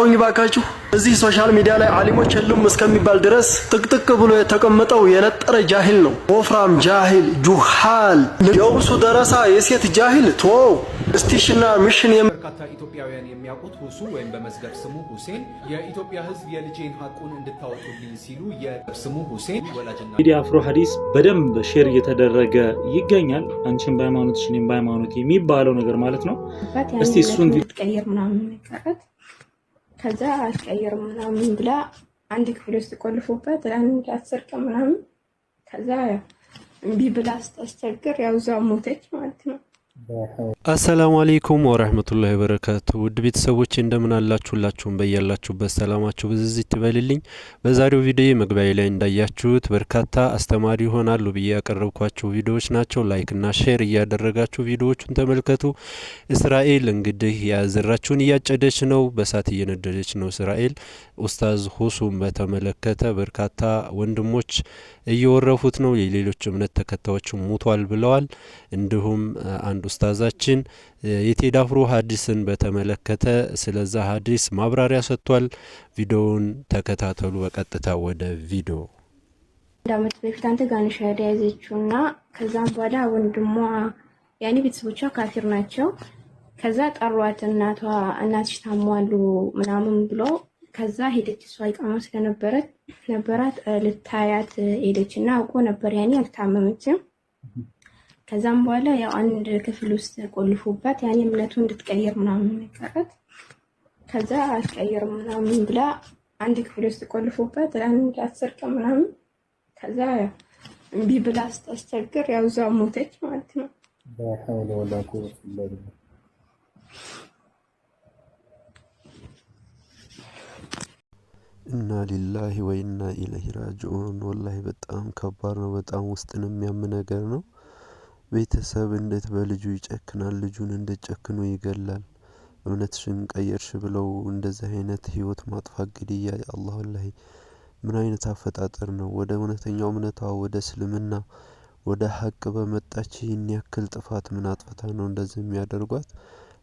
አሁን ይባካችሁ እዚህ ሶሻል ሚዲያ ላይ ዓሊሞች የሉም እስከሚባል ድረስ ጥቅጥቅ ብሎ የተቀመጠው የነጠረ ጃሂል ነው። ወፍራም ጃሂል ጁሃል የውሱ ደረሳ የሴት ጃሂል ቶ እስቲሽና ሚሽን በርካታ ኢትዮጵያውያን የሚያውቁት ሁሱ ወይም በመዝገብ ስሙ ሁሴን የኢትዮጵያ ሕዝብ የልጄን ሐቁን እንድታወጡልኝ ሲሉ የስሙ ሁሴን ወላጅና ሚዲያ አፍሮ ሐዲስ በደንብ ሼር እየተደረገ ይገኛል። አንቺን በሃይማኖትሽ እኔም በሃይማኖት የሚባለው ነገር ማለት ነው። እስቲ እሱን ትቀየር ምናምን ነገር ከዛ አትቀየር ምናምን ብላ አንድ ክፍል ውስጥ ቆልፎበት አንድ 10 ቀን ምናምን ከዛ እምቢ ብላ አስቸግር ያው እዛው ሞተች ማለት ነው። አሰላሙ አለይኩም ወራህመቱላሂ ወበረካቱ። ውድ ቤተሰቦች እንደምን አላችሁላችሁም በያላችሁበት ሰላማችሁ ብዝዝት ይበልልኝ። በዛሬው ቪዲዮ መግቢያ ላይ እንዳያችሁት በርካታ አስተማሪ ይሆናሉ ብዬ ያቀረብኳችሁ ቪዲዮዎች ናቸው። ላይክ እና ሼር እያደረጋችሁ ቪዲዮዎቹን ተመልከቱ። እስራኤል እንግዲህ ያዘራችሁን እያጨደች ነው፣ በሳት እየነደደች ነው። እስራኤል ኡስታዝ ሁሱን በተመለከተ በርካታ ወንድሞች እየወረፉት ነው። የሌሎች እምነት ተከታዮች ሙቷል ብለዋል። እንዲሁም አንድ ኡስታዛችን የቴዲ አፍሮ ሐዲስን በተመለከተ ስለዛ ሐዲስ ማብራሪያ ሰጥቷል። ቪዲዮውን ተከታተሉ። በቀጥታ ወደ ቪዲዮ እንዳመት በፊት አንተ ጋር ነው ሻሃዳ ያዘችውና ከዛም በኋላ ወንድሟ ያኔ ቤተሰቦቿ ካፊር ናቸው። ከዛ ጠሯት እናትሽ ታሟሉ ምናምን ብሎ ከዛ ሄደች። እሷ ይቃማ ስለነበራት ልታያት ሄደችና አውቆ ነበር ያኔ አልታመመችም። ከዛም በኋላ ያው አንድ ክፍል ውስጥ ቆልፎባት ያኔ እምነቱ እንድትቀየር ምናምን ነገራት። ከዛ አትቀየር ምናምን ብላ አንድ ክፍል ውስጥ ቆልፎባት አንድ 10 ቀን ምናምን ከዛ እምቢ ብላ አስቸግር ያው እዛው ሞተች ማለት ነው። በሐውለ ወላ ቁወተ ኢላ ቢላህ። ኢና ሊላሂ ወኢና ኢለይሂ ራጂዑን። ወላሂ በጣም ከባድ ነው። በጣም ውስጥን የሚያም ነገር ነው። ቤተሰብ እንዴት በልጁ ይጨክናል? ልጁን እንዴት ጨክኖ ይገላል? እምነትሽን ቀየርሽ ብለው እንደዚህ አይነት ህይወት ማጥፋት ግድያ። አላህ ወላሂ ምን አይነት አፈጣጠር ነው? ወደ እውነተኛው እምነቷ ወደ እስልምና ወደ ሐቅ በመጣች ይህን ያክል ጥፋት ምን አጥፍታ ነው እንደዚህ የሚያደርጓት?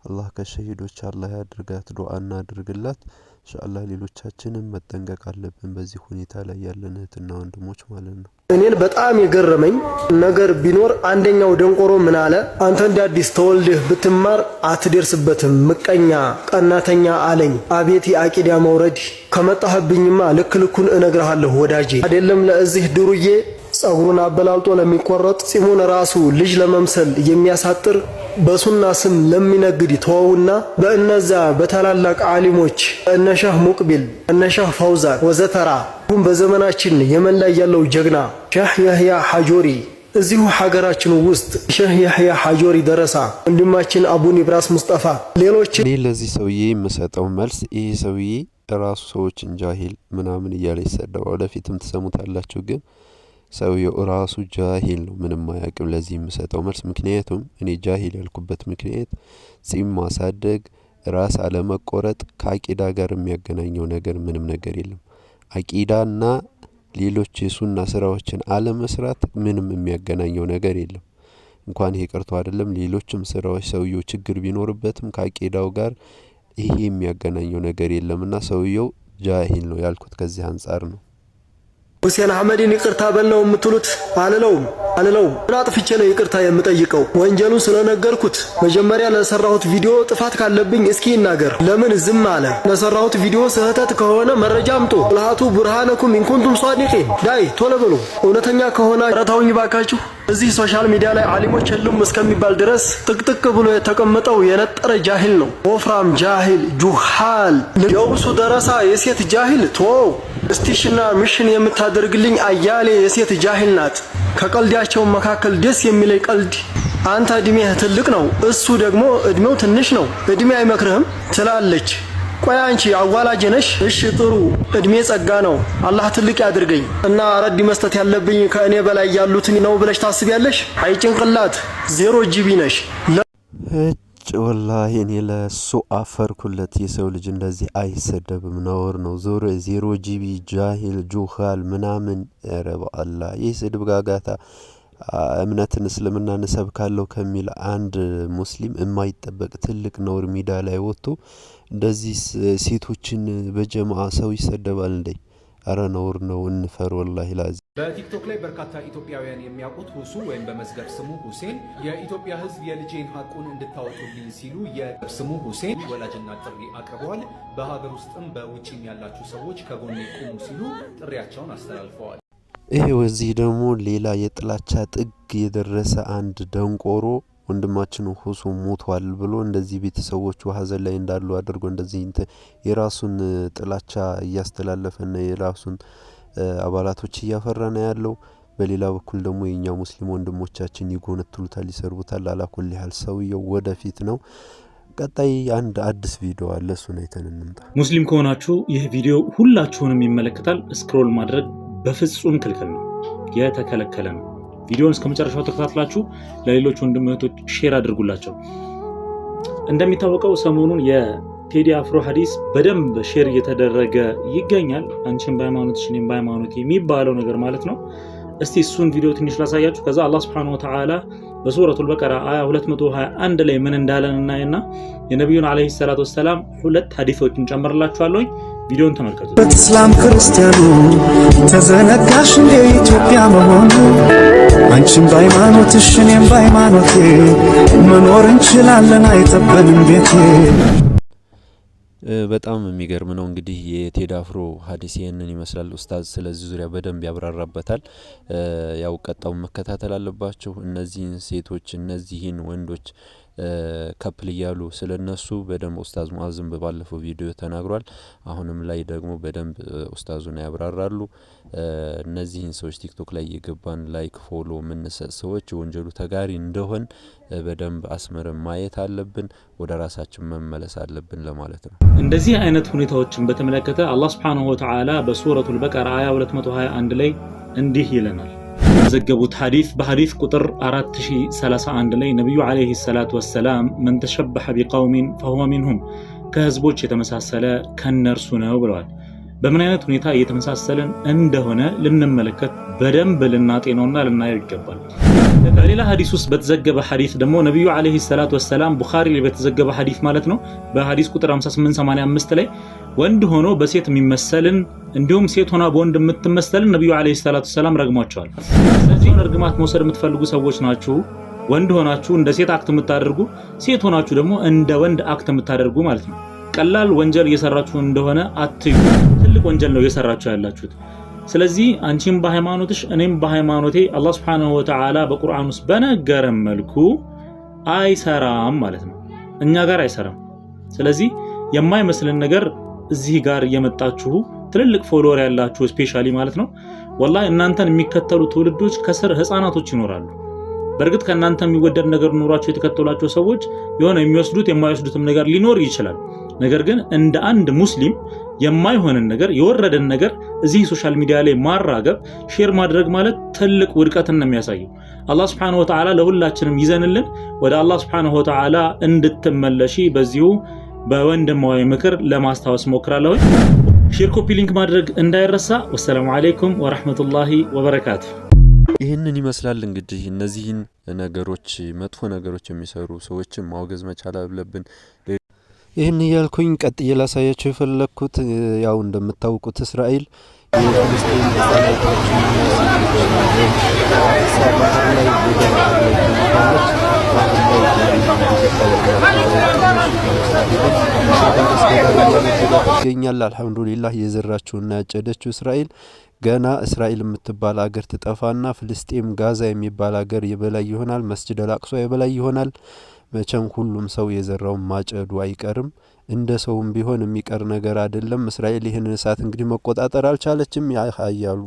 አላህ ከሸሂዶች አላህ ያድርጋት። ዱዓ እናድርግላት ኢንሻአላህ። ሌሎቻችንም መጠንቀቅ አለብን በዚህ ሁኔታ ላይ ያለን እህትና ወንድሞች ማለት ነው። እኔን በጣም የገረመኝ ነገር ቢኖር አንደኛው ደንቆሮ ምን አለ፣ አንተ እንደ አዲስ ተወልደህ ብትማር አትደርስበትም ምቀኛ ቀናተኛ አለኝ። አቤት የአቂዳ መውረድ! ከመጣህብኝማ ልክ ልኩን እነግርሃለሁ ወዳጄ። አይደለም ለዚህ ድሩዬ ጸጉሩን አበላልጦ ለሚቆረጥ ጺሙን ራሱ ልጅ ለመምሰል የሚያሳጥር በሱና ስም ለሚነግድ ተወውና በእነዛ በታላላቅ ዓሊሞች እነ ሸህ ሙቅቢል እነ ሸህ ፈውዛን ወዘተራ ሁን በዘመናችን የመን ላይ ያለው ጀግና ሸህ ያህያ ሐጆሪ እዚሁ ሀገራችን ውስጥ ሸህ ያህያ ሐጆሪ ደረሳ ወንድማችን አቡ ኒብራስ ሙስጠፋ ሌሎች እኔ ለዚህ ሰውዬ የምሰጠው መልስ ይሄ ሰውዬ ራሱ ሰዎችን ጃሂል ምናምን እያለ ይሰደባል። ወደፊትም ትሰሙታላችሁ። ግን ሰውየው ራሱ ጃሂል ነው፣ ምንም አያውቅም። ለዚህ የምሰጠው መልስ ምክንያቱም እኔ ጃሂል ያልኩበት ምክንያት ጺም ማሳደግ ራስ አለመቆረጥ ከአቂዳ ጋር የሚያገናኘው ነገር ምንም ነገር የለም። አቂዳና ሌሎች የሱና ስራዎችን አለመስራት ምንም የሚያገናኘው ነገር የለም። እንኳን ይሄ ቀርቶ አይደለም ሌሎችም ስራዎች ሰውየው ችግር ቢኖርበትም ከአቂዳው ጋር ይሄ የሚያገናኘው ነገር የለምና ሰውየው ጃሂል ነው ያልኩት ከዚህ አንፃር ነው። ሁሴን አህመድን ይቅርታ በለው የምትሉት አልለውም። ምን አጥፍቼ ነው ይቅርታ የምጠይቀው? ወንጀሉን ስለነገርኩት መጀመሪያ ለሰራሁት ቪዲዮ ጥፋት ካለብኝ እስኪ ይናገር። ለምን ዝም አለ? ለሰራሁት ቪዲዮ ስህተት ከሆነ መረጃ አምጡ። ለሃቱ ቡርሃነኩም ኢን ኩንቱም ሷዲቂን። ዳይ ቶሎ በሉ እውነተኛ ከሆነ ረታውኝ ባካችሁ። እዚህ ሶሻል ሚዲያ ላይ ዓሊሞች የሉም እስከሚባል ድረስ ጥቅጥቅ ብሎ የተቀመጠው የነጠረ ጃሂል ነው። ወፍራም ጃሂል ጁሃል የውሱ ደረሳ የሴት ጃሂል ቶ እስቲሽና ሚሽን የምታደርግልኝ አያሌ የሴት ጃሂል ናት። ከቀልዳቸው መካከል ደስ የሚለኝ ቀልድ አንተ እድሜህ ትልቅ ነው እሱ ደግሞ እድሜው ትንሽ ነው፣ እድሜ አይመክርህም ትላለች። ቆይ አንቺ አዋላጅ ነሽ? እሺ ጥሩ እድሜ ጸጋ ነው፣ አላህ ትልቅ ያድርገኝ እና ረድ መስጠት ያለብኝ ከእኔ በላይ ያሉትን ነው ብለሽ ታስቢያለሽ? አይ ጭንቅላት 0 ጂቢ ነሽ። ወላሂ እኔ ለሱ አፈርኩለት። የሰው ልጅ እንደዚህ አይሰደብም፣ ነውር ነው። 0 ጂቢ ጃሂል ጁሃል ምናምን ረባ አላህ። ይህ ስድብ ጋጋታ እምነትን እስልምናን እሰብካለሁ ከሚል አንድ ሙስሊም የማይጠበቅ ትልቅ ነውር ሚዳ ላይ ወጥቶ እንደዚህ ሴቶችን በጀማዓ ሰው ይሰደባል እንዴ? አረ ነውር ነው። እንፈር ወላሂ ላዚ። በቲክቶክ ላይ በርካታ ኢትዮጵያውያን የሚያውቁት ሁሱ ወይም በመዝገብ ስሙ ሁሴን የኢትዮጵያ ሕዝብ የልጄን ሐቁን እንድታወጡልኝ ሲሉ የስሙ ሁሴን ወላጅና ጥሪ አቅርበዋል። በሀገር ውስጥም በውጭም ያላችሁ ሰዎች ከጎኔ ቁሙ ሲሉ ጥሪያቸውን አስተላልፈዋል። ይሄው እዚህ ደግሞ ሌላ የጥላቻ ጥግ የደረሰ አንድ ደንቆሮ ወንድማችን ሁሱ ሞቷል ብሎ እንደዚህ ቤተሰቦቹ ሀዘን ላይ እንዳሉ አድርጎ እንደዚህ የራሱን ጥላቻ እያስተላለፈና የራሱን አባላቶች እያፈራና ያለው። በሌላ በኩል ደግሞ የኛ ሙስሊም ወንድሞቻችን ይጎነትሉታል፣ ይሰርቡታል። አላኩል ያህል ሰውየው ወደፊት ነው። ቀጣይ አንድ አዲስ ቪዲዮ አለ፣ እሱን አይተን እንምጣ። ሙስሊም ከሆናችሁ ይህ ቪዲዮ ሁላችሁንም ይመለከታል። ስክሮል ማድረግ በፍጹም ክልክል ነው፣ የተከለከለ ነው። ቪዲዮውን እስከ መጨረሻው ተከታትላችሁ ለሌሎች ወንድም እህቶች ሼር አድርጉላቸው። እንደሚታወቀው ሰሞኑን የቴዲ አፍሮ ሐዲስ በደንብ ሼር እየተደረገ ይገኛል። አንቺን በሃይማኖትሽ እኔም በሃይማኖቴ የሚባለው ነገር ማለት ነው። እስቲ እሱን ቪዲዮ ትንሽ ላሳያችሁ። ከዛ አላህ Subhanahu Wa Ta'ala በሱረቱል በቀራ አያ 221 ላይ ምን እንዳለን እናይና የነብዩን አለይሂ ሰላቱ ወሰለም ሁለት ሐዲሶችን ጨምርላችኋለሁ። ቪዲዮን ተመልከቱ። እስላም ክርስቲያኑ ተዘነጋሽ እንደ ኢትዮጵያ መሆኑ አንቺም በሃይማኖትሽ እኔም በሃይማኖቴ መኖር እንችላለን አይጠበንም ቤቴ። በጣም የሚገርም ነው። እንግዲህ የቴዲ አፍሮ ሐዲስ ይሄንን ይመስላል። ኡስታዝ ስለዚህ ዙሪያ በደንብ ያብራራበታል። ያው ቀጣውን መከታተል አለባችሁ። እነዚህን ሴቶች እነዚህን ወንዶች ከፕል እያሉ ስለነሱ በደንብ ኡስታዝ ሙአዝም በባለፈው ቪዲዮ ተናግሯል። አሁንም ላይ ደግሞ በደንብ ኡስታዙን ያብራራሉ። እነዚህን ሰዎች ቲክቶክ ላይ የገባን ላይክ ፎሎ ምንሰጥ ሰዎች ወንጀሉ ተጋሪ እንደሆን በደንብ አስመረን ማየት አለብን፣ ወደ ራሳችን መመለስ አለብን ለማለት ነው። እንደዚህ አይነት ሁኔታዎችን በተመለከተ አላህ Subhanahu Wa Ta'ala በሱረቱል በቀራ አያ 221 ላይ እንዲህ ይለናል። ዘገቡት ሐዲስ በሐዲስ ቁጥር 4031 ላይ ነብዩ አለይሂ ሰላቱ ወሰለም من تشبه بقوم فهو منهم ከህዝቦች የተመሳሰለ ከነርሱ ነው ብለዋል። በምን አይነት ሁኔታ እየተመሳሰለን እንደሆነ ልንመለከት በደንብ ልናጤነውና ልናየው ይገባል። በሌላ ሐዲስ ውስጥ በተዘገበ ሐዲስ ደግሞ ነብዩ አለይሂ ሰላቱ ወሰለም ቡኻሪ ላይ በተዘገበ ሐዲስ ማለት ነው በሐዲስ ቁጥር 5885 ላይ ወንድ ሆኖ በሴት የሚመሰልን እንዲሁም ሴት ሆና በወንድ የምትመሰልን ነብዩ አለይሂ ሰላቱ ወሰለም ረግሟቸዋል። ስለዚህ እርግማት መውሰድ የምትፈልጉ ሰዎች ናችሁ። ወንድ ሆናችሁ እንደ ሴት አክት የምታደርጉ፣ ሴት ሆናችሁ ደግሞ እንደ ወንድ አክት የምታደርጉ ማለት ነው። ቀላል ወንጀል እየሰራችሁ እንደሆነ አትዩ፣ ትልቅ ወንጀል ነው እየሰራችሁ ያላችሁት። ስለዚህ አንቺም በሃይማኖትሽ እኔም በሃይማኖቴ አላህ Subhanahu Wa Ta'ala በቁርአን ውስጥ በነገረን መልኩ አይሰራም ማለት ነው፣ እኛ ጋር አይሰራም። ስለዚህ የማይመስልን ነገር እዚህ ጋር እየመጣችሁ ትልልቅ ፎሎወር ያላችሁ ስፔሻሊ ማለት ነው ወላሂ እናንተን የሚከተሉ ትውልዶች ከስር ህፃናቶች ይኖራሉ። በእርግጥ ከእናንተ የሚወደድ ነገር ኖራችሁ የተከተሏቸው ሰዎች የሆነ የሚወስዱት የማይወስዱትም ነገር ሊኖር ይችላል። ነገር ግን እንደ አንድ ሙስሊም የማይሆንን ነገር የወረደን ነገር እዚህ ሶሻል ሚዲያ ላይ ማራገብ ሼር ማድረግ ማለት ትልቅ ውድቀትን ነው የሚያሳየው። አላህ Subhanahu Wa Ta'ala ለሁላችንም ይዘንልን ወደ አላህ Subhanahu Wa Ta'ala እንድትመለሺ በዚሁ በወንድማዊ ምክር ለማስታወስ ሞክራለሁ። ሼር ኮፒ ሊንክ ማድረግ እንዳይረሳ። ወሰላሙ አለይኩም ወራህመቱላሂ ወበረካቱ። ይህንን ይመስላል እንግዲህ እነዚህን ነገሮች መጥፎ ነገሮች የሚሰሩ ሰዎችን ማውገዝ መቻል አለብን። ይህን እያልኩኝ ቀጥዬ ላሳያችሁ የፈለኩት ያው እንደምታውቁት እስራኤል የፍልስጤም ነጻነቶችን ይገኛል። አልহামዱሊላህ የዘራችውና ያጨደችው እስራኤል ገና እስራኤል የምትባል ሀገር ትጠፋና ፍልስጤም ጋዛ የሚባል ሀገር የበላይ ይሆናል። መስጂድ አልአቅሷ የበላይ ይሆናል። መቼም ሁሉም ሰው የዘራው ማጨዱ አይቀርም። እንደ ሰውም ቢሆን የሚቀር ነገር አይደለም። እስራኤል ይህንን እሳት እንግዲህ መቆጣጠር አልቻለችም። ያያሉ